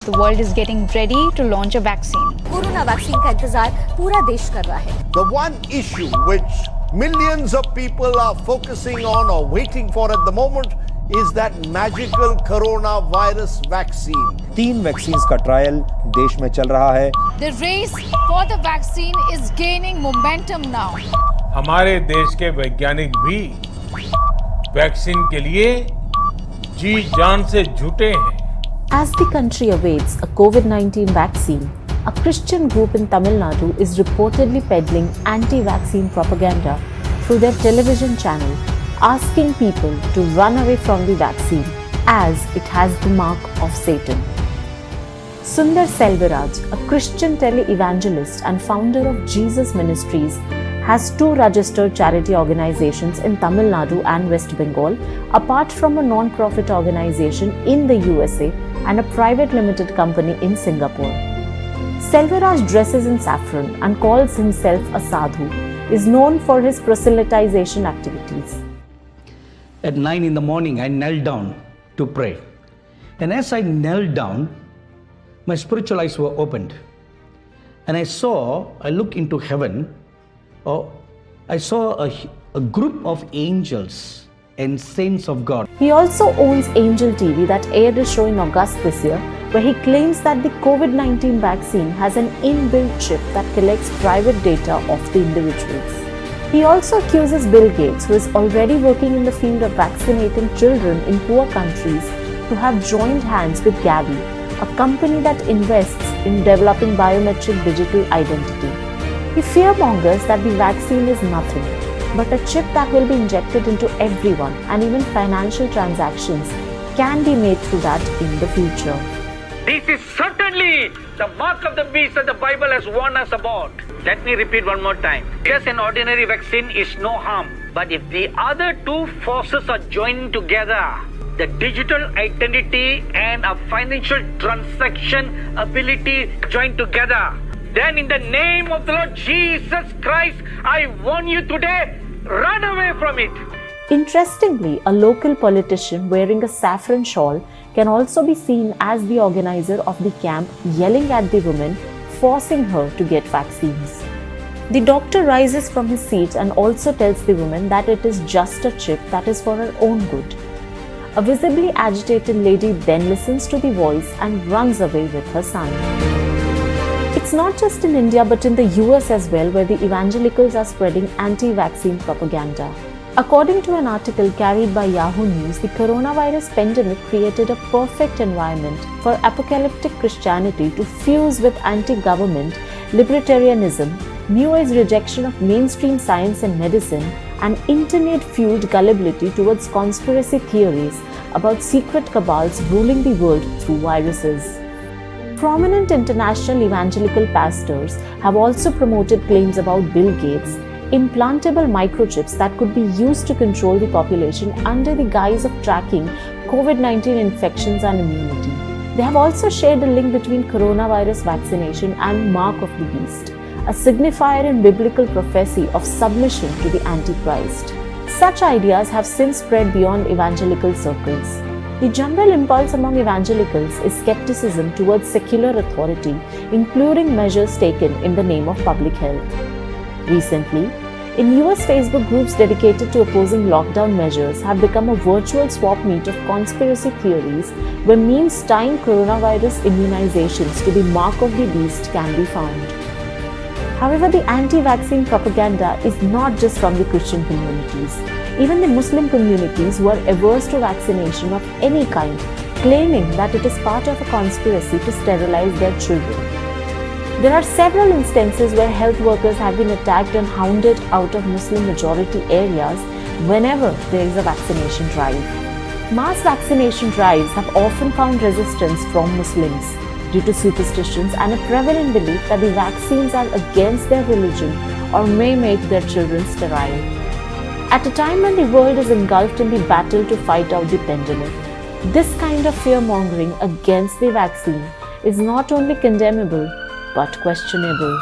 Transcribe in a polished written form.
The world is getting ready to launch a vaccine. Corona vaccine का इंतजार पूरा देश कर रहा है. The one issue which millions of people are focusing on or waiting for at the moment is that magical coronavirus vaccine. 3 vaccines का trial देश में चल रहा है. The race for the vaccine is gaining momentum now. हमारे देश के वैज्ञानिक भी वैक्सीन के लिए जी जान से जुटे हैं. As the country awaits a Covid19 vaccine, a Christian group in Tamil Nadu is reportedly peddling anti-vaccine propaganda through their television channel, asking people to run away from the vaccine as it has the mark of Satan. Sundar Selvaraj, a Christian tele-evangelist and founder of Jesus Ministries, has 2 registered charity organizations in Tamil Nadu and West Bengal, apart from a non-profit organization in the USA and a private limited company in Singapore. Selvaraj dresses in saffron and calls himself a sadhu, is known for his proselytization activities. At 9 in the morning, I knelt down to pray. And as I knelt down, my spiritual eyes were opened. And I looked into heaven. I saw a group of angels and saints of God. He also owns Angel TV that aired a show in August this year, where he claims that the Covid-19 vaccine has an inbuilt chip that collects private data of the individuals. He also accuses Bill Gates, who is already working in the field of vaccinating children in poor countries, to have joined hands with Gavi, a company that invests in developing biometric digital identity. He fearmongers that the vaccine is nothing but a chip that will be injected into everyone, and even financial transactions can be made through that in the future. This is certainly the mark of the beast that the Bible has warned us about. Let me repeat one more time. Just an ordinary vaccine is no harm. But if the other 2 forces are joining together, the digital identity and a financial transaction ability join together, then in the name of the Lord Jesus Christ, I warn you today, run away from it. Interestingly, a local politician wearing a saffron shawl can also be seen as the organizer of the camp, yelling at the woman, forcing her to get vaccines. The doctor rises from his seat and also tells the woman that it is just a chip that is for her own good. A visibly agitated lady then listens to the voice and runs away with her son. It's not just in India but in the US as well, where the evangelicals are spreading anti-vaccine propaganda. According to an article carried by Yahoo News, the coronavirus pandemic created a perfect environment for apocalyptic Christianity to fuse with anti-government libertarianism, New Age rejection of mainstream science and medicine, and internet-fueled gullibility towards conspiracy theories about secret cabals ruling the world through viruses. Prominent international evangelical pastors have also promoted claims about Bill Gates' implantable microchips that could be used to control the population under the guise of tracking COVID-19 infections and immunity. They have also shared a link between coronavirus vaccination and mark of the beast, a signifier in biblical prophecy of submission to the Antichrist. Such ideas have since spread beyond evangelical circles. The general impulse among evangelicals is skepticism towards secular authority, including measures taken in the name of public health. Recently, in US, Facebook groups dedicated to opposing lockdown measures have become a virtual swap meet of conspiracy theories, where memes tying coronavirus immunizations to the mark of the beast can be found. However, the anti-vaccine propaganda is not just from the Christian communities. Even the Muslim communities who are averse to vaccination of any kind, claiming that it is part of a conspiracy to sterilize their children. There are several instances where health workers have been attacked and hounded out of Muslim majority areas whenever there is a vaccination drive. Mass vaccination drives have often found resistance from Muslims due to superstitions and a prevalent belief that the vaccines are against their religion or may make their children sterile. At a time when the world is engulfed in the battle to fight out the pandemic, this kind of fear-mongering against the vaccine is not only condemnable but questionable.